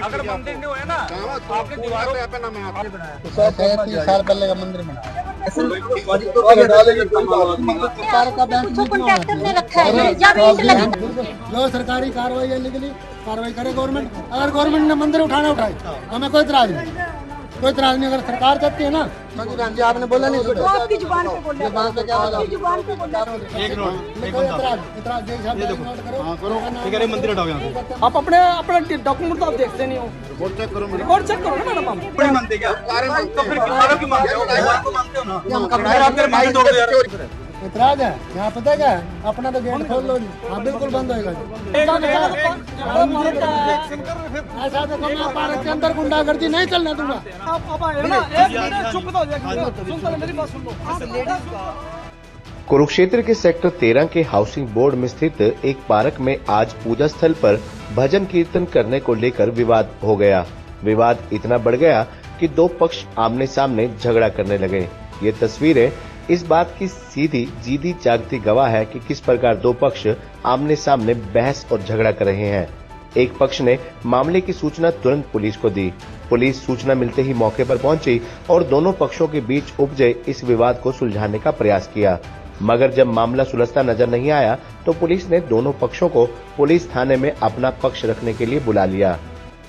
अगर मंदिर नहीं हुआ ना आपने दीवारों पे बनाया 30 साल पहले का मंदिर बना जो सरकारी कार्रवाई है लिखली कार्रवाई करे गवर्नमेंट। अगर गवर्नमेंट ने मंदिर उठाना उठाए हमें कोई इतराज नहीं, कोई इतराज नहीं। अगर सरकार चाहती है ना जी आपने बोला नहीं सुना, आपकी जुबान पे बोला, जुबान पे क्या बोला, आपकी जुबान पे बोला। एक इतराज करो मंदिर हटाओ यहाँ से। आप अपने डॉक्यूमेंट तो आप देखते नहीं हो, रिपोर्ट चेक करो ना मैडम। आप बड़े मानते क्या तो फिर किसानों की मांगते हो, भाई को मानते हो ना, आप फिर भाई दोगे यार। इतराज है यहाँ पता है क्या है? अपना तो गेट खोल लो, हाँ बिल्कुल बंद होएगा। ऐसा देखो मैं पार्क के अंदर गुंडागर्दी नहीं चलने दूंगा। कुरुक्षेत्र के सेक्टर 13 के हाउसिंग बोर्ड में स्थित एक पार्क में आज पूजा स्थल पर भजन कीर्तन करने को लेकर विवाद हो गया। विवाद इतना बढ़ गया कि दो पक्ष आमने सामने झगड़ा करने लगे। ये तस्वीरें इस बात की सीधी जीती जागती गवाह है कि किस प्रकार दो पक्ष आमने सामने बहस और झगड़ा कर रहे हैं। एक पक्ष ने मामले की सूचना तुरंत पुलिस को दी। पुलिस सूचना मिलते ही मौके पर पहुंची और दोनों पक्षों के बीच उपजे इस विवाद को सुलझाने का प्रयास किया, मगर जब मामला सुलझता नजर नहीं आया तो पुलिस ने दोनों पक्षों को पुलिस थाने में अपना पक्ष रखने के लिए बुला लिया।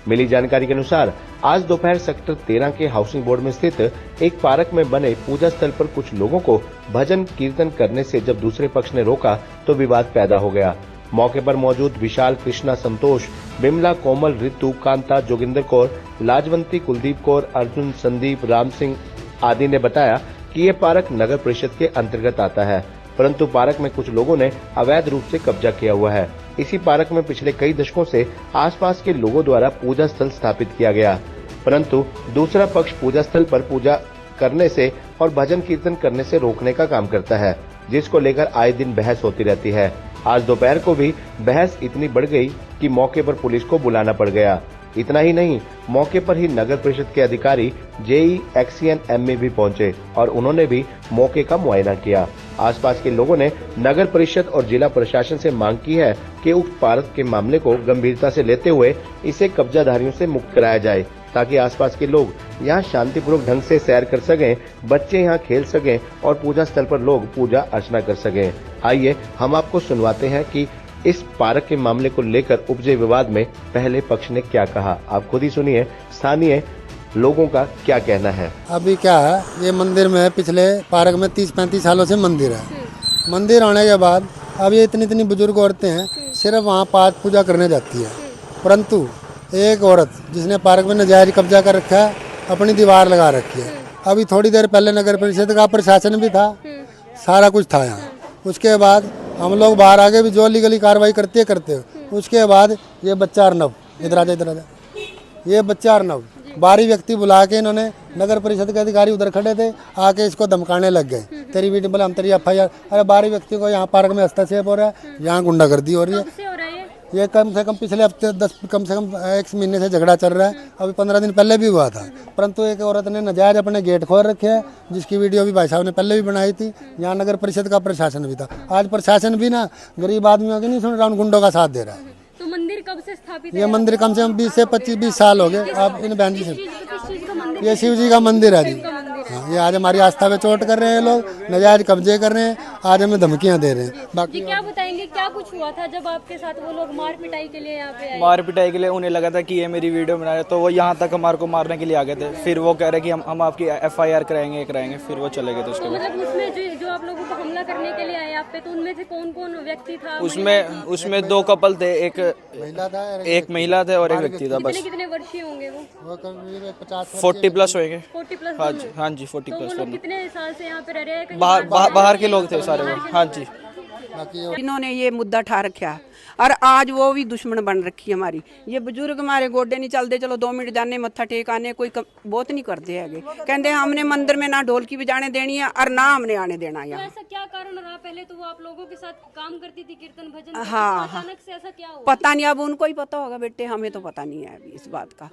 मिली जानकारी के अनुसार आज दोपहर सेक्टर 13 के हाउसिंग बोर्ड में स्थित एक पार्क में बने पूजा स्थल पर कुछ लोगों को भजन कीर्तन करने से जब दूसरे पक्ष ने रोका तो विवाद पैदा हो गया। मौके पर मौजूद विशाल, कृष्णा, संतोष, बिमला, कोमल, ऋतु, कांता, जोगिंदर कौर, लाजवंती, कुलदीप कौर, अर्जुन, संदीप, राम सिंह आदि ने बताया कि ये पार्क नगर परिषद के अंतर्गत आता है, परंतु पार्क में कुछ लोगों ने अवैध रूप से कब्जा किया हुआ है। इसी पार्क में पिछले कई दशकों से आसपास के लोगों द्वारा पूजा स्थल स्थापित किया गया, परंतु दूसरा पक्ष पूजा स्थल पर पूजा करने से और भजन कीर्तन करने से रोकने का काम करता है, जिसको लेकर आए दिन बहस होती रहती है। आज दोपहर को भी बहस इतनी बढ़ गई कि मौके पर पुलिस को बुलाना पड़ गया। इतना ही नहीं, मौके पर ही नगर परिषद के अधिकारी जेई, एक्सीएन, एमए भी पहुंचे और उन्होंने भी मौके का मुआयना किया। आसपास के लोगों ने नगर परिषद और जिला प्रशासन से मांग की है कि उक्त पार्क के मामले को गंभीरता से लेते हुए इसे कब्जाधारियों से मुक्त कराया जाए, ताकि आसपास के लोग यहाँ शांतिपूर्वक ढंग से सैर कर सकें, बच्चे यहाँ खेल सकें और पूजा स्थल पर लोग पूजा अर्चना कर सकें। आइए हम आपको सुनवाते हैं कि इस पार्क के मामले को लेकर उपजे विवाद में पहले पक्ष ने क्या कहा। आप खुद ही सुनिए स्थानीय लोगों का क्या कहना है। अभी क्या है, ये मंदिर में पिछले पार्क में 30-35 सालों से मंदिर है। मंदिर आने के बाद अब ये इतनी बुजुर्ग औरतें हैं, सिर्फ वहाँ पाठ पूजा करने जाती है, परंतु एक औरत जिसने पार्क में नाजायज कब्जा कर रखा है, अपनी दीवार लगा रखी है। अभी थोड़ी देर पहले नगर परिषद का प्रशासन भी था, सारा कुछ था यहाँ। उसके बाद हम लोग बाहर आगे भी जो लीगली कार्रवाई करते उसके बाद ये बच्चा अर्नब, इधर आजा, ये बच्चा अर्नब 12 व्यक्ति बुला के इन्होंने, नगर परिषद के अधिकारी उधर खड़े थे, आके इसको धमकाने लग गए, तेरी वीडियो बोला हम तेरी FIR। अरे 12 व्यक्ति को यहाँ पार्क में हस्तक्षेप हो रहा है, यहाँ गुंडागर्दी हो रही है। ये कम से कम पिछले हफ्ते कम से कम 1 महीने से झगड़ा चल रहा है। अभी 15 दिन पहले भी हुआ था, परंतु एक औरत ने नाजायज अपने गेट खोल रखे हैं, जिसकी वीडियो भी भाई साहब ने पहले भी बनाई थी। यहाँ नगर परिषद का प्रशासन भी था। आज प्रशासन भी ना गरीब आदमियों की नहीं सुन रहा, उन गुंडों का साथ दे रहा है। तो मंदिर कब से स्थापित है? ये मंदिर कम से कम 20 से 25-20 साल हो गए। आप इन बहन जी से, ये शिव जी का मंदिर है जी। हाँ, ये आज हमारी आस्था पे चोट कर रहे हैं, लोग नाजायज कब्जे कर रहे हैं, आज हमें धमकियां दे रहे हैं। बाकी क्या बताएंगे, क्या कुछ हुआ था जब आपके साथ वो लोग मार पिटाई के लिए यहाँ पे आए? मार पिटाई के लिए उन्हें लगा था कि ये मेरी वीडियो बना रहे, तो वो यहाँ तक हमारे को मारने के लिए आ गए थे। फिर वो कह रहे कि हम आपकी FIR कराएंगे, फिर वो चले गए थे। उसके बाद मतलब उसमें जो आप लोगों को हमला करने के लिए आए आप पे, तो उनमें से कौन व्यक्ति था? उसमें 2 कपल थे, एक महिला थे और एक व्यक्ति था। बस कितने वर्षीय होंगे वो? 40+ होंगे। 40+ हाँ जी 40+। तो कितने साल से यहाँ पे रह रहे हैं? बाहर के लोग थे सारे वो। हाँ जी, इन्होंने ये मुद्दा ठा रखा और आज वो भी दुश्मन बन रखी है हमारी। ये बुजुर्ग हमारे गोडे नहीं चलते, चलो 2 मिनट जाने मत्था टेक आने, कोई बहुत नहीं करते है। कहते हमने मंदिर में ना ढोलकी बजाने देनी है और ना हमने आने देना है। ऐसा क्या कारण रहा? पहले तो वो आप लोगों के साथ काम करती थी, कीर्तन भजन। हाँ, अचानक से ऐसा क्या हुआ? पता नहीं, अब उनको ही पता होगा बेटे, हमें तो पता नहीं है अभी इस बात का।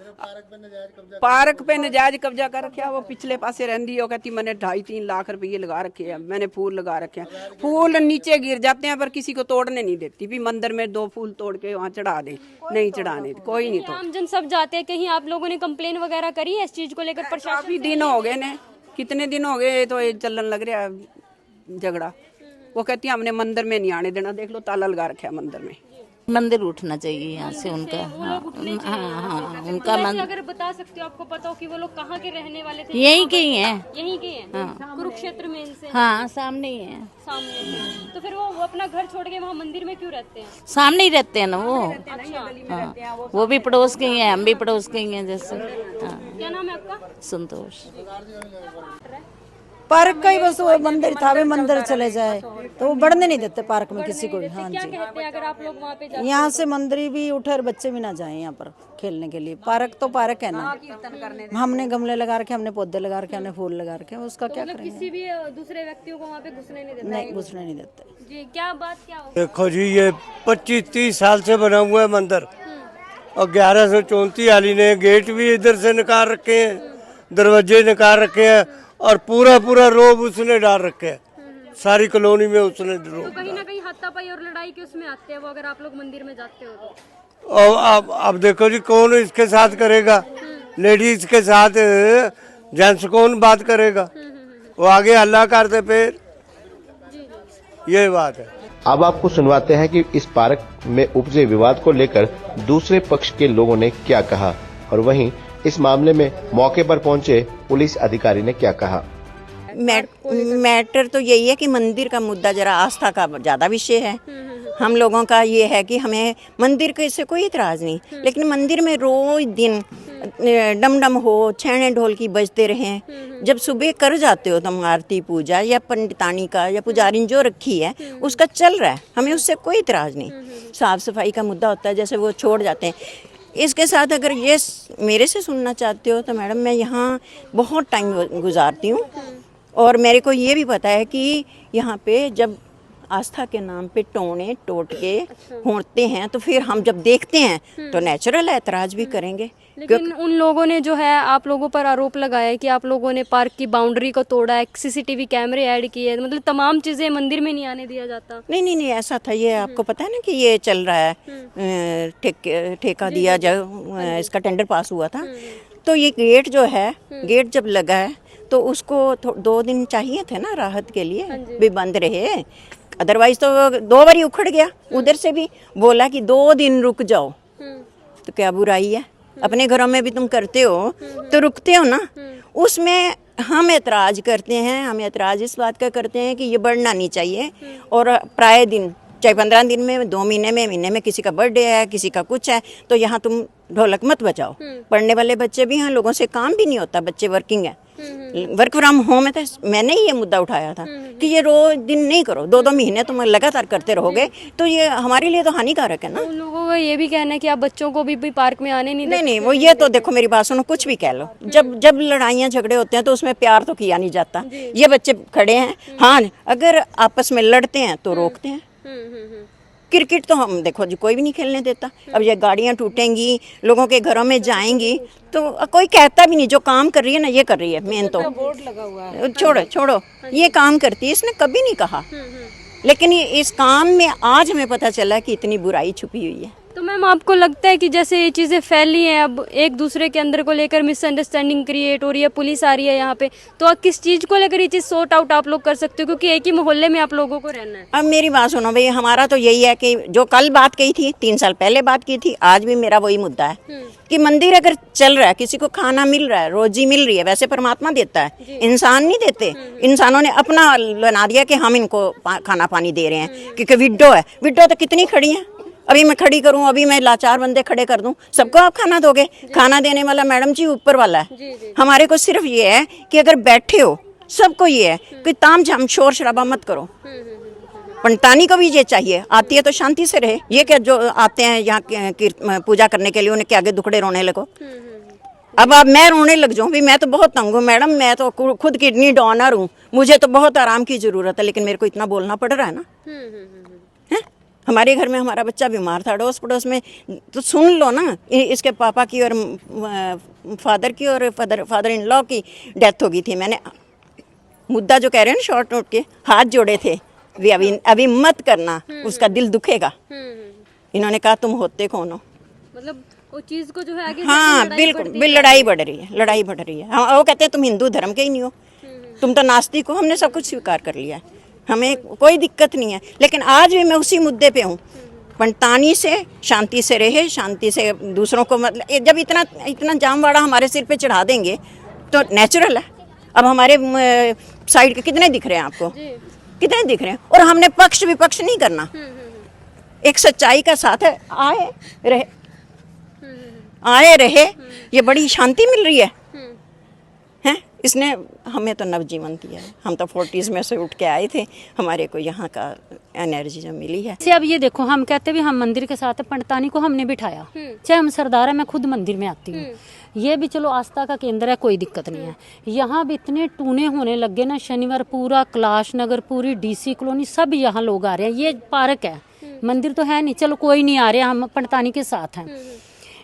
पार्क पे नाजायज कब्जा कर रखा, वो पिछले पासे रहती है, कहती मैंने 2.5-3 लाख रुपये लगा रखे हैं, मैंने फूल लगा रखे हैं, फूल नीचे गिर जाते हैं पर किसी को तोड़ने नहीं देती, भी मंदिर में 2 फूल तोड़ के वहाँ चढ़ा दे, नहीं चढ़ाने, कोई नहीं तोड़। आम जन सब जाते हैं, कहीं आप लोगों ने कंप्लेन वगैरह करी है इस चीज को लेकर प्रशासन? काफी दिन हो गए ने, कितने दिन हो गए, तो ये चलन लग रहा है झगड़ा। वो कहती है हमने मंदिर में नहीं आने देना, देख लो ताला लगा रखा है मंदिर में। मंदिर उठना चाहिए यहाँ से उनका। हाँ उनका वैसे अगर बता सकते हो, आपको पता हो कि वो लोग कहाँ के रहने वाले थे? यहीं के ही है। यहीं के हैं, कुरुक्षेत्र में इनसे हाँ सामने ही है। सामने से। तो फिर वो अपना घर छोड़ के वहाँ मंदिर में क्यों रहते हैं? सामने ही रहते हैं ना वो। अच्छा, हाँ वो भी पड़ोस के ही हैं, हम भी पड़ोस के ही हैं जैसे। हाँ क्या नाम है आपका? संतोष। पार्क का ही बस वो मंदिर था, वे मंदिर चले जाए तो वो बढ़ने नहीं देते पार्क में किसी को भी। हाँ क्या जी, कहते हैं अगर आप लोग वहाँ पे जाते? यहाँ से मंदिर भी उठे और बच्चे भी ना जाएं यहाँ पर खेलने के लिए। पार्क तो पार्क है ना, हमने गमले लगा रखे, हमने पौधे लगा रखे, हमने फूल लगा रखे, उसका क्या करेंगे? किसी भी दूसरे व्यक्तियों को वहाँ पे घुसने नहीं देते? नहीं, घुसने नहीं देते। जी, क्या बात क्या हो? देखो जी, ये 25-30 साल से बना हुआ है मंदिर, और 1134 वाली ने गेट भी इधर से निकाल रखे हैं, दरवाजे निकाल रखे हैं, और पूरा रोब उसने डाल रखे हैं, सारी कॉलोनी में उसने तो कहीं ना कहीं हाथापाई और लड़ाई के उसमें आते हैं वो, अगर आप लोग मंदिर में जाते हो तो। और अब देखो जी, कौन इसके साथ करेगा? लेडीज के साथ जेंट्स कौन बात करेगा? वो आगे हल्ला करते फिर, ये बात है। अब आपको सुनवाते हैं कि इस पार्क में उपजे विवाद को लेकर दूसरे पक्ष के लोगों ने क्या कहा, और वहीं इस मामले में मौके पर पहुंचे पुलिस अधिकारी ने क्या कहा। मैटर तो यही है कि मंदिर का मुद्दा जरा आस्था का ज़्यादा विषय है। हम लोगों का ये है कि हमें मंदिर के से कोई इतराज़ नहीं, लेकिन मंदिर में रोज दिन डम डम हो, छेने ढोल की बजते रहें। जब सुबह कर जाते हो तुम आरती पूजा या पंडितानी का या पुजारी जो रखी है उसका चल रहा है, हमें उससे कोई इतराज़ नहीं। साफ़ सफाई का मुद्दा होता है, जैसे वो छोड़ जाते हैं। इसके साथ अगर ये मेरे से सुनना चाहते हो तो मैडम, मैं यहाँ बहुत टाइम गुजारती हूँ, और मेरे को ये भी पता है कि यहाँ पे जब आस्था के नाम पे टोने टोटके होते हैं तो फिर हम जब देखते हैं तो नेचुरल है एतराज़ भी करेंगे। लेकिन उन लोगों ने जो है आप लोगों पर आरोप लगाया है कि आप लोगों ने पार्क की बाउंड्री को तोड़ा है, सीसीटीवी कैमरे ऐड किए, मतलब तमाम चीज़ें मंदिर में नहीं आने दिया जाता। नहीं ऐसा था, ये आपको पता है ना कि ये चल रहा है, ठेका दिया जब इसका टेंडर पास हुआ था, तो ये गेट जो है, गेट जब लगा है तो उसको 2 दिन चाहिए थे ना राहत के लिए, भी बंद रहे, अदरवाइज तो 2 बारी उखड़ गया। उधर से भी बोला कि 2 दिन रुक जाओ, तो क्या बुराई है? अपने घरों में भी तुम करते हो तो रुकते हो ना। उसमें हम ऐतराज़ करते हैं, हम ऐतराज़ इस बात का करते हैं कि ये बढ़ना नहीं चाहिए, और प्राय दिन चाहे 15 दिन में, 2 महीने में किसी का बर्थडे है, किसी का कुछ है, तो यहाँ तुम ढोलक मत बजाओ। पढ़ने वाले बच्चे भी हैं, लोगों से काम भी नहीं होता, बच्चे वर्किंग है, वर्क फ्रॉम होम है। तो मैंने ही ये मुद्दा उठाया था कि ये रोज दिन नहीं करो, 2-2 महीने तुम लगातार करते रहोगे तो ये हमारे लिए तो हानिकारक है ना। उन लोगों का ये भी कहना है कि आप बच्चों को भी पार्क में आने नहीं देते। नहीं, वो ये तो देखो, मेरी बात सुनो, कुछ भी कह लो, जब लड़ाइयाँ झगड़े होते हैं तो उसमें प्यार तो किया नहीं जाता। ये बच्चे खड़े हैं, हाँ अगर आपस में लड़ते हैं तो रोकते हैं। क्रिकेट तो हम देखो जी कोई भी नहीं खेलने देता। अब ये गाड़ियाँ टूटेंगी, लोगों के घरों में जाएंगी, तो कोई कहता भी नहीं, जो काम कर रही है ना ये कर रही है, मेन तो बोर्ड लगा हुआ है, छोड़ो ये काम करती है, इसने कभी नहीं कहा। लेकिन इस काम में आज हमें पता चला कि इतनी बुराई छुपी हुई है। तो मैम आपको लगता है कि जैसे ये चीज़ें फैली हैं, अब एक दूसरे के अंदर को लेकर मिसअंडरस्टैंडिंग क्रिएट हो रही है, पुलिस आ रही है यहाँ पे, तो आप किस चीज़ को लेकर ये चीज़ सॉर्ट आउट आप लोग कर सकते हो, क्योंकि एक ही मोहल्ले में आप लोगों को रहना है। अब मेरी बात सुनो भाई, हमारा तो यही है कि जो कल बात कही थी, 3 साल पहले बात की थी, आज भी मेरा वही मुद्दा है कि मंदिर अगर चल रहा है, किसी को खाना मिल रहा है, रोजी मिल रही है, वैसे परमात्मा देता है, इंसान नहीं देते। इंसानों ने अपना बना दिया कि हम इनको खाना पानी दे रहे हैं, क्योंकि विडो है, विडो तो कितनी खड़ी है, अभी मैं खड़ी करूं, अभी मैं लाचार बंदे खड़े कर दूं, सबको आप खाना दोगे? खाना देने वाला मैडम जी ऊपर वाला है। हमारे को सिर्फ ये है कि अगर बैठे हो, सबको ये है कि ताम झाम शोर शराबा मत करो। पंडितानी को भी ये चाहिए, आती है तो शांति से रहे। ये क्या जो आते हैं यहाँ पूजा करने के लिए, उन्हें के आगे दुखड़े रोने लगो। अब मैं रोने लग जाऊँ भी, मैं तो बहुत तंग हूँ मैडम, मैं तो खुद किडनी डोनर हूँ, मुझे तो बहुत आराम की ज़रूरत है, लेकिन मेरे को इतना बोलना पड़ रहा है ना। हमारे घर में हमारा बच्चा बीमार था, अड़ोस पड़ोस में तो सुन लो ना, इसके पापा की और फादर की और फादर इन लॉ की डेथ हो गई थी। मैंने मुद्दा जो कह रहे हैं ना शॉर्ट नोट के, हाथ जोड़े थे भी अभी मत करना, उसका दिल दुखेगा। इन्होंने कहा तुम होते कौन हो? मतलब वो चीज को जो है आगे हाँ बिल्कुल, लड़ाई बढ़ रही है, लड़ाई बढ़ रही है। हाँ, वो कहते हैं तुम हिंदू धर्म के ही नहीं हो, तुम तो नास्तिक हो। हमने सब कुछ स्वीकार कर लिया है, हमें कोई दिक्कत नहीं है। लेकिन आज भी मैं उसी मुद्दे पे हूँ, पंतानी से शांति से रहे, शांति से दूसरों को, मतलब जब इतना जामवाड़ा हमारे सिर पे चढ़ा देंगे तो नेचुरल है। अब हमारे साइड के कितने दिख रहे हैं आपको, कितने दिख रहे हैं? और हमने पक्ष विपक्ष नहीं करना, एक सच्चाई का साथ है। आए रहे, ये बड़ी शांति मिल रही है। हैं, इसने हमें तो नवजीवन दिया है। हम तो 40s में से उठ के आए थे, हमारे को यहाँ का एनर्जी जो मिली है। अब ये देखो, हम कहते भी हम मंदिर के साथ है, पंडितानी को हमने बिठाया, चाहे हम सरदार है, मैं खुद मंदिर में आती हूँ। ये भी चलो आस्था का केंद्र है, कोई दिक्कत नहीं है। यहाँ भी इतने टूने होने लगे ना, शनिवार पूरा कैलाश नगर, पूरी DC कॉलोनी, सब यहाँ लोग आ रहे हैं। ये पार्क है, मंदिर तो है नहीं, चलो कोई नहीं आ रहे, हम पंडितानी के साथ हैं।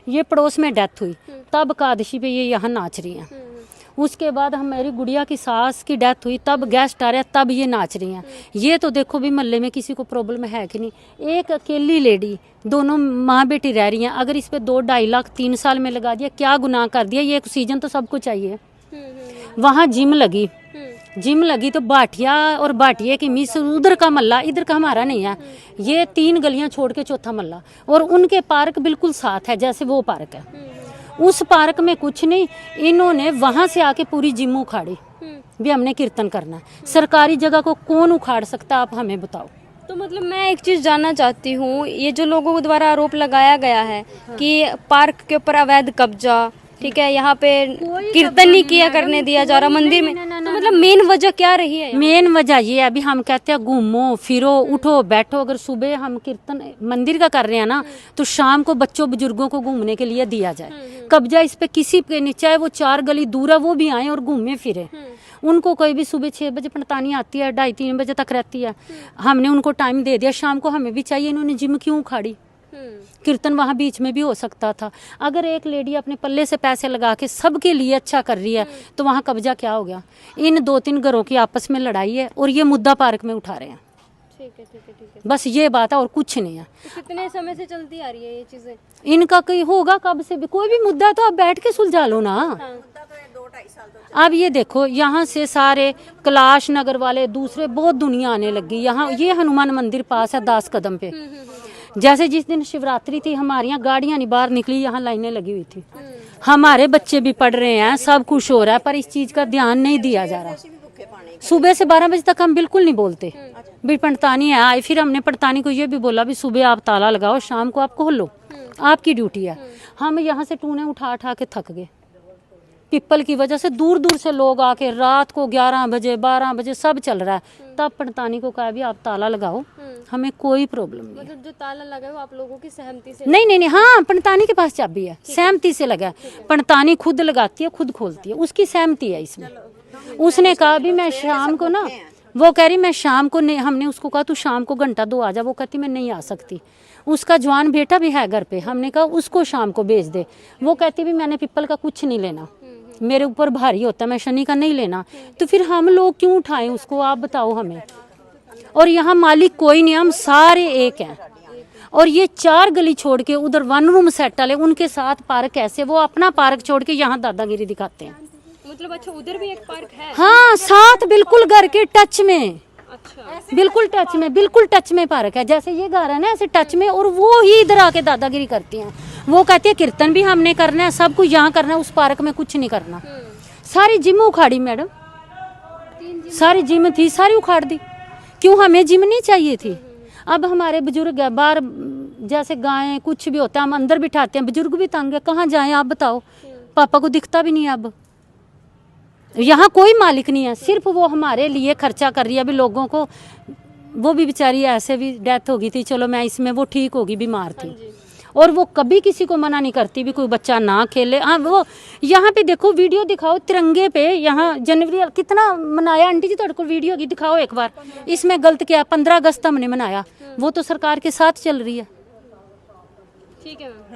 ये पड़ोस में डेथ हुई, तब एकादशी पे ये यहाँ नाच रही हैं। उसके बाद हमारी गुड़िया की सास की डेथ हुई, तब गेस्ट आ रहे हैं, तब ये नाच रही हैं। ये तो देखो भी मोहल्ले में किसी को प्रॉब्लम है कि नहीं। एक अकेली लेडी, दोनों माँ बेटी रह रही हैं, अगर इस पे 2-2.5 लाख 3 साल में लगा दिया, क्या गुनाह कर दिया? ये ऑक्सीजन तो सबको चाहिए। वहाँ जिम लगी तो बाटिया और बाटिया की मिस, उधर का मल्ला, इधर का हमारा नहीं है। ये 3 गलियां छोड़ के चौथा मल्ला, और उनके पार्क बिल्कुल साथ है, जैसे वो पार्क है। उस पार्क में कुछ नहीं, इन्होंने वहां से आके पूरी जिम उखाड़ी भी हमने कीर्तन करना है। सरकारी जगह को कौन उखाड़ सकता, आप हमें बताओ। तो मतलब मैं एक चीज़ जानना चाहती हूँ, ये जो लोगों के द्वारा आरोप लगाया गया है कि पार्क के ऊपर अवैध कब्जा, ठीक है, यहाँ पे कीर्तन नहीं किया करने दिया जा रहा मंदिर में, तो मतलब मेन वजह क्या रही है? मेन वजह ये है, अभी हम कहते हैं घूमो फिरो उठो बैठो। अगर सुबह हम कीर्तन मंदिर का कर रहे हैं ना, तो शाम को बच्चों बुजुर्गों को घूमने के लिए दिया जाए। कब्जा इस पे किसी पे नहीं, चाहे वो 4 गली दूर है, वो भी आए और घूमे फिरे। उनको कोई भी सुबह 6 बजे पंडितानी आती है, 2:30-3 बजे तक रहती है, हमने उनको टाइम दे दिया, शाम को हमें भी चाहिए। इन्होंने जिम क्यों उखाड़ी? कीर्तन वहाँ बीच में भी हो सकता था। अगर एक लेडी अपने पल्ले से पैसे लगा के सबके लिए अच्छा कर रही है, तो वहाँ कब्जा क्या हो गया? इन 2-3 घरों की आपस में लड़ाई है, और ये मुद्दा पार्क में उठा रहे हैं। ठीक है। बस ये बात है, और कुछ नहीं है। तो कितने समय से चलती आ रही है ये चीजें? इनका कोई होगा कब से भी, कोई भी मुद्दा है तो आप बैठ के सुलझा लो ना। अब ये देखो, यहाँ से सारे कैलाश नगर वाले, दूसरे बहुत दुनिया आने लगी यहाँ। ये हनुमान मंदिर पास है 10 कदम पे। जैसे जिस दिन शिवरात्रि थी, हमारे यहाँ गाड़ियाँ नहीं बाहर निकली, यहाँ लाइनें लगी हुई थी। हमारे बच्चे भी पढ़ रहे हैं, सब कुछ हो रहा है, पर इस चीज़ का ध्यान नहीं दिया जा रहा। सुबह से 12 बजे तक हम बिल्कुल नहीं बोलते भी पंडितानी है आई। फिर हमने पंडितानी को ये भी बोला भी सुबह आप ताला लगाओ, शाम को आप खोलो, आपकी ड्यूटी है। हम यहाँ से टूने उठा के थक गए। पिपल की वजह से दूर दूर से लोग आके, रात को 11 बजे 12 बजे सब चल रहा है, तब पंडितानी को कहा भी आप ताला लगाओ, हमें कोई प्रॉब्लम नहीं। मतलब जो ताला लगा है वो आप लोगों की सहमति से? नहीं, हाँ, पंडितानी के पास चाबी है, सहमति से लगा। पंडितानी खुद लगाती है, खुद खोलती है, उसकी सहमति है इसमें। उसने कहा भी मैं शाम को ना, वो कह रही मैं शाम को नहीं, हमने उसको कहा तू शाम को 1-2 आ जा, वो कहती मैं नहीं आ सकती। उसका जवान बेटा भी है घर पे, हमने कहा उसको शाम को भेज दे। वो कहती भी मैंने पिपल का कुछ नहीं लेना, मेरे ऊपर भारी होता है, मैं शनि का नहीं लेना। तो फिर हम लोग क्यों उठाएं उसको, आप बताओ हमें। और यहाँ मालिक कोई नहीं, हम सारे एक हैं। और ये 4 गली छोड़ के उधर 1 रूम सेट वाले, उनके साथ पार्क ऐसे, वो अपना पार्क छोड़ के यहाँ दादागिरी दिखाते हैं। मतलब अच्छा, उधर भी एक पार्क है? हाँ, साथ बिल्कुल घर के टच में। अच्छा, बिल्कुल टच में पार्क है। जैसे ये घर है ना, ऐसे टच में, और वो ही इधर आके दादागिरी करती हैं। वो कहती है कीर्तन भी हमने करना है, सब कुछ यहाँ करना है, उस पार्क में कुछ नहीं करना। सारी जिम उखाड़ी मैडम, सारी जिम थी, सारी उखाड़ दी। क्यों, हमें जिम नहीं चाहिए थी? अब हमारे बुजुर्ग है बाहर, जैसे गायें कुछ भी होता है हम अंदर बिठाते हैं, बुजुर्ग भी तंग है, कहाँ जाएं आप बताओ। पापा को दिखता भी नहीं है। अब यहाँ कोई मालिक नहीं है, सिर्फ वो हमारे लिए खर्चा कर रही है। अभी लोगों को, वो भी बेचारी ऐसे भी डेथ हो गई थी, चलो मैं इसमें, वो ठीक होगी, बीमार थी, और वो कभी किसी को मना नहीं करती भी कोई बच्चा ना खेले। हाँ, वो यहाँ पे देखो, वीडियो दिखाओ तिरंगे पे, यहाँ जनवरी कितना मनाया। आंटी जी ਤੁਹਾਡੇ ਕੋਲ वीडियो की दिखाओ एक बार, इसमें गलत क्या? 15 अगस्त हमने मनाया, वो तो सरकार के साथ चल रही है। ठीक है मैम।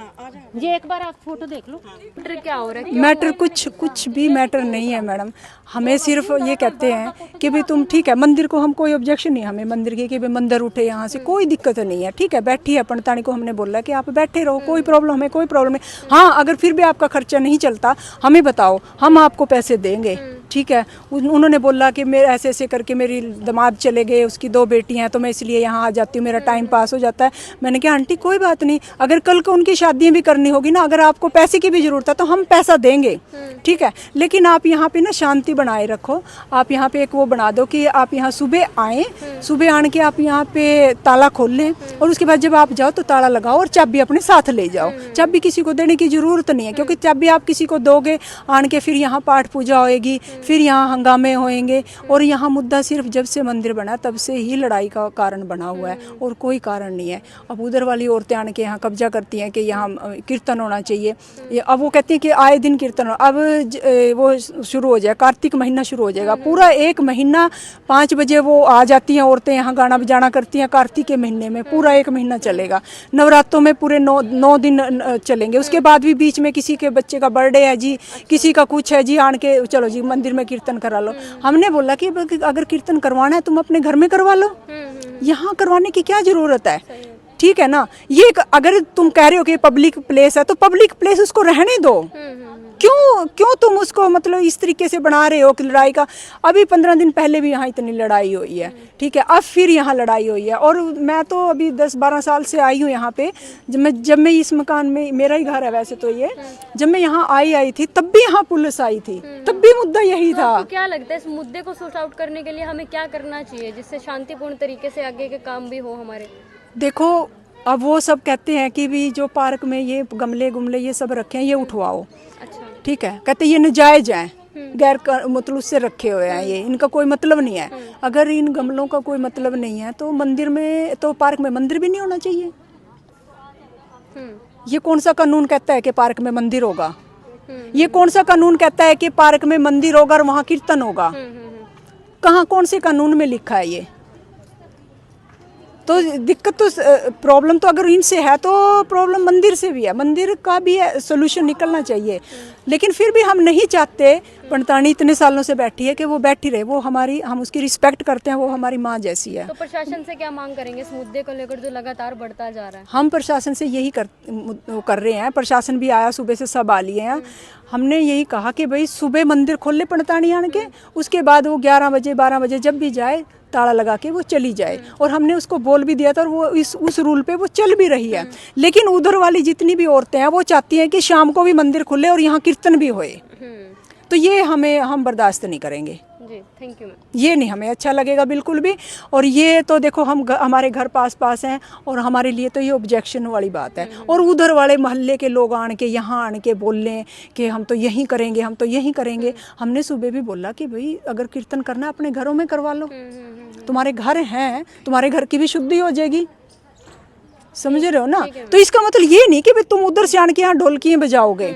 ये एक बार आप फोटो देख लो। मैटर क्या हो रहा है? मैटर कुछ भी मैटर नहीं है मैडम। हमें सिर्फ ये कहते हैं कि भाई तुम ठीक है, मंदिर को हम कोई ऑब्जेक्शन नहीं, हमें मंदिर की कि भाई मंदिर उठे यहाँ से, कोई दिक्कत नहीं है, ठीक है, बैठी है पंडितानी को हमने बोला कि आप बैठे रहो, कोई प्रॉब्लम, हमें कोई प्रॉब्लम नहीं। हाँ, अगर फिर भी आपका खर्चा नहीं चलता हमें बताओ, हम आपको पैसे देंगे, ठीक है। उन्होंने बोला कि मेरे ऐसे ऐसे करके मेरी दामाद चले गए, उसकी 2 बेटी हैं, तो मैं इसलिए यहाँ आ जाती हूँ, मेरा टाइम पास हो जाता है। मैंने कहा आंटी कोई बात नहीं, अगर कल को उनकी शादियाँ भी करनी होगी ना, अगर आपको पैसे की भी ज़रूरत है तो हम पैसा देंगे, ठीक है, लेकिन आप यहाँ पे ना शांति बनाए रखो। आप यहाँ पे एक वो बना दो कि आप यहाँ सुबह आएँ, सुबह आने के आप यहाँ पे ताला खोल लें, और उसके बाद जब आप जाओ तो ताला लगाओ और चाबी अपने साथ ले जाओ। चाबी किसी को देने की ज़रूरत नहीं है, क्योंकि चाबी आप किसी को दोगे, आन के फिर यहाँ पाठ पूजा होएगी, फिर यहाँ हंगामे होएंगे, और यहाँ मुद्दा सिर्फ जब से मंदिर बना तब से ही लड़ाई का कारण बना हुआ है, और कोई कारण नहीं है। अब उधर वाली औरतें आने के यहाँ कब्जा करती हैं कि यहाँ कीर्तन होना चाहिए, अब वो कहती हैं कि आए दिन कीर्तन हो। अब वो शुरू हो जाए, कार्तिक महीना शुरू हो जाएगा, पूरा 1 महीना 5 बजे वो आ जाती हैं औरतें, यहाँ गाना बजाना करती हैं। कार्तिक के महीने में पूरा 1 महीना चलेगा, नवरात्रों में पूरे 9 दिन चलेंगे। उसके बाद भी बीच में किसी के बच्चे का बर्थडे है जी, किसी का कुछ है जी, आन के चलो जी मंदिर में कीर्तन करा लो। हमने बोला कि अगर कीर्तन करवाना है तुम अपने घर में करवा लो, यहाँ करवाने की क्या जरूरत है, ठीक है ना। ये अगर तुम कह रहे हो कि पब्लिक प्लेस है तो पब्लिक प्लेस उसको रहने दो, क्यों तुम उसको मतलब इस तरीके से बना रहे हो कि लड़ाई का। अभी 15 दिन पहले भी यहाँ इतनी लड़ाई हुई है, ठीक है, अब फिर यहाँ लड़ाई हुई है। और मैं तो अभी 10-12 साल से आई हूँ यहाँ पे। जब मैं इस मकान में, मेरा ही घर है वैसे तो ये, जब मैं यहाँ आई थी तब भी यहाँ पुलिस आई थी, तब भी मुद्दा यही था। तो क्या लगता है इस मुद्दे को सॉर्ट आउट करने के लिए हमें क्या करना चाहिए जिससे शांतिपूर्ण तरीके से आगे के काम भी हो हमारे? देखो, अब वो सब कहते हैं कि भी जो पार्क में ये गमले ये सब रखे हैं ये उठवाओ, ठीक है, कहते ये नजायज हैं, गैर मतलब उससे रखे हुए हैं, ये इनका कोई मतलब नहीं है। अगर इन गमलों का कोई मतलब नहीं है तो मंदिर में, तो पार्क में मंदिर भी नहीं होना चाहिए। ये कौन सा कानून कहता है कि पार्क में मंदिर होगा? ये कौन सा कानून कहता है कि पार्क में मंदिर होगा और वहाँ कीर्तन होगा? कहाँ, कौन से कानून में लिखा है ये? तो दिक्कत तो, प्रॉब्लम तो अगर इनसे है तो प्रॉब्लम मंदिर से भी है, मंदिर का भी सोल्यूशन निकलना चाहिए। लेकिन फिर भी हम नहीं चाहते, पंडितानी इतने सालों से बैठी है कि वो बैठी रहे, वो हमारी, हम उसकी रिस्पेक्ट करते हैं, वो हमारी माँ जैसी है। तो प्रशासन से क्या मांग करेंगे इस मुद्दे को लेकर जो लगातार बढ़ता जा रहा है? हम प्रशासन से यही कर रहे हैं, प्रशासन भी आया, सुबह से सब आ लिए हैं। हमने यही कहा कि भाई सुबह मंदिर खोल ले पंडितानी आने के, उसके बाद वो 11 बजे 12 बजे जब भी जाए ताला लगा के वो चली जाए, और हमने उसको बोल भी दिया था और वो उस रूल पे वो चल भी रही है। लेकिन उधर वाली जितनी भी औरतें हैं वो चाहती हैं कि शाम को भी मंदिर खुले और यहाँ कीर्तन भी होए, तो ये हम बर्दाश्त नहीं करेंगे जी। Thank you ma'am. ये नहीं हमें अच्छा लगेगा बिल्कुल भी। और ये तो देखो हमारे घर पास हैं और हमारे लिए तो ये ऑब्जेक्शन वाली बात है। और उधर वाले मोहल्ले के लोग आन के यहाँ आन के बोल लें कि हम तो यहीं करेंगे, हम तो यहीं करेंगे। हमने सुबह भी बोला कि भाई अगर कीर्तन करना है अपने घरों में करवा लो, तुम्हारे घर हैं, तुम्हारे घर की भी शुद्धि हो जाएगी, समझ रहे हो ना। तो इसका मतलब ये नहीं कि भाई तुम उधर से आन के यहाँ ढोलकियाँ बजाओगे।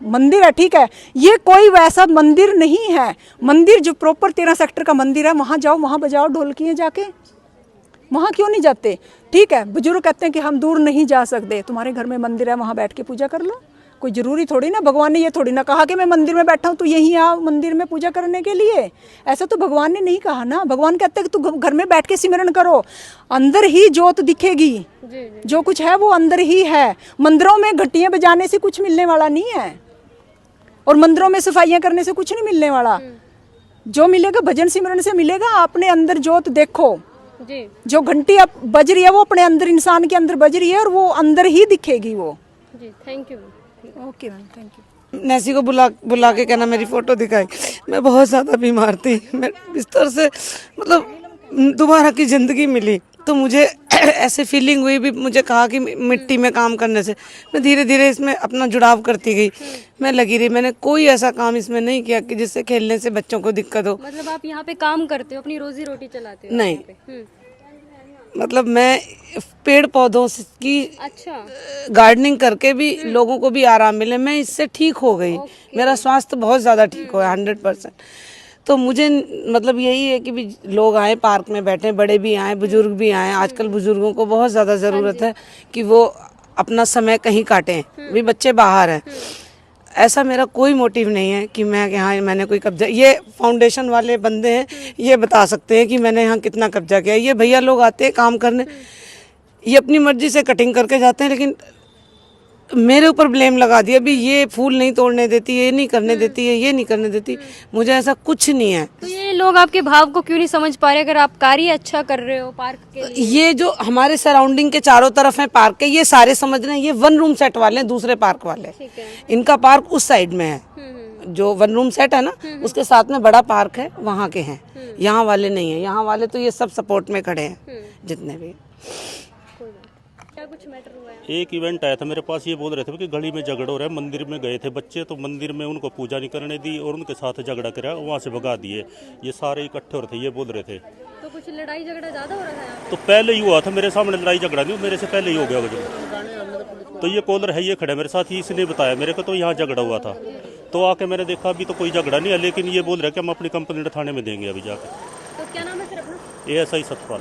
मंदिर है, ठीक है, ये कोई वैसा मंदिर नहीं है। मंदिर जो प्रॉपर 13 सेक्टर का मंदिर है, वहाँ जाओ, वहाँ बजाओ ढोलकियाँ जाके, वहाँ क्यों नहीं जाते? ठीक है, बुजुर्ग कहते हैं कि हम दूर नहीं जा सकते, तुम्हारे घर में मंदिर है, वहाँ बैठ के पूजा कर लो। कोई ज़रूरी थोड़ी ना, भगवान ने ये थोड़ी ना कहा कि मैं मंदिर में बैठा हूँ तो यहीं आओ मंदिर में पूजा करने के लिए। ऐसा तो भगवान ने नहीं कहा ना। भगवान कहते हैं कि तू घर में बैठ के सिमरन करो, अंदर ही ज्योत दिखेगी, जो कुछ है वो अंदर ही है। मंदिरों में घंटियाँ बजाने से कुछ मिलने वाला नहीं है, और मंदिरों में सफाइयाँ करने से कुछ नहीं मिलने वाला। जो मिलेगा भजन सिमरन से मिलेगा। अपने अंदर ज्योत देखो जी। जो घंटी अब बज रही है वो अपने अंदर, इंसान के अंदर बज रही है, और वो अंदर ही दिखेगी वो जी। Thank you. Okay ma'am, thank you. Nancy को बुला के कहना मेरी फ़ोटो दिखाई। मैं बहुत ज़्यादा बीमार थी, मैं बिस्तर से मतलब दोबारा की ज़िंदगी मिली, तो मुझे ऐसे फीलिंग हुई भी। मुझे कहा कि मिट्टी में काम करने से मैं धीरे धीरे इसमें अपना जुड़ाव करती गई, मैं लगी रही। मैंने कोई ऐसा काम इसमें नहीं किया कि जिससे खेलने से बच्चों को दिक्कत हो। मतलब आप यहाँ पे काम करते हो, अपनी रोजी रोटी चलाते हो? नहीं, मतलब मैं पेड़ पौधों की अच्छा गार्डनिंग करके भी लोगों को भी आराम मिले, मैं इससे ठीक हो गई। मेरा स्वास्थ्य बहुत ज़्यादा ठीक हुआ 100%। तो मुझे मतलब यही है कि भी लोग आए, पार्क में बैठे, बड़े भी आए, बुजुर्ग भी आए। आजकल बुजुर्गों को बहुत ज़्यादा ज़रूरत है कि वो अपना समय कहीं काटें, भी बच्चे बाहर हैं। ऐसा मेरा कोई मोटिव नहीं है कि मैं यहाँ मैंने कोई कब्जा, ये फाउंडेशन वाले बंदे हैं, ये बता सकते हैं कि मैंने यहाँ कितना कब्जा किया। ये भैया लोग आते हैं काम करने, ये अपनी मर्जी से कटिंग करके जाते हैं, लेकिन मेरे ऊपर ब्लेम लगा दिया भी ये फूल नहीं तोड़ने देती, ये नहीं करने देती है, ये नहीं करने देती। मुझे ऐसा कुछ नहीं है। तो ये लोग आपके भाव को क्यों नहीं समझ पा रहे? अगर आप कार्य अच्छा कर रहे हो पार्क के लिए। ये जो हमारे सराउंडिंग के चारों तरफ है पार्क के, ये सारे समझ रहे हैं। ये 1 रूम सेट वाले हैं, दूसरे पार्क वाले, इनका पार्क उस साइड में है। जो 1 रूम सेट है ना, उसके साथ में बड़ा पार्क है, वहाँ के हैं। यहाँ वाले नहीं है। यहाँ वाले तो ये सब सपोर्ट में खड़े हैं जितने भी। क्या कुछ मैटर हुआ है? एक इवेंट आया था मेरे पास, ये बोल रहे थे कि गली में झगड़ा हो रहा है। मंदिर में गए थे बच्चे, तो मंदिर में उनको पूजा नहीं करने दी और उनके साथ झगड़ा करा, वहाँ से भगा दिए। ये सारे इकट्ठे हो रहे थे, ये बोल रहे थे। तो कुछ लड़ाई झगड़ा ज्यादा हो रहा था यहाँ पे? तो पहले ही हुआ था, मेरे सामने लड़ाई झगड़ा नहीं, मेरे से पहले ही हो गया वजह। तो ये कॉलर है, ये खड़ा है मेरे साथ, इसने बताया मेरे को, तो यहाँ झगड़ा हुआ था। तो आके मैंने देखा अभी तो कोई झगड़ा नहीं है, लेकिन ये बोल रहे कि हम अपनी कंप्लेंट थाने में देंगे अभी जाके। तो क्या नाम है सर अपना? ASI सतपाल।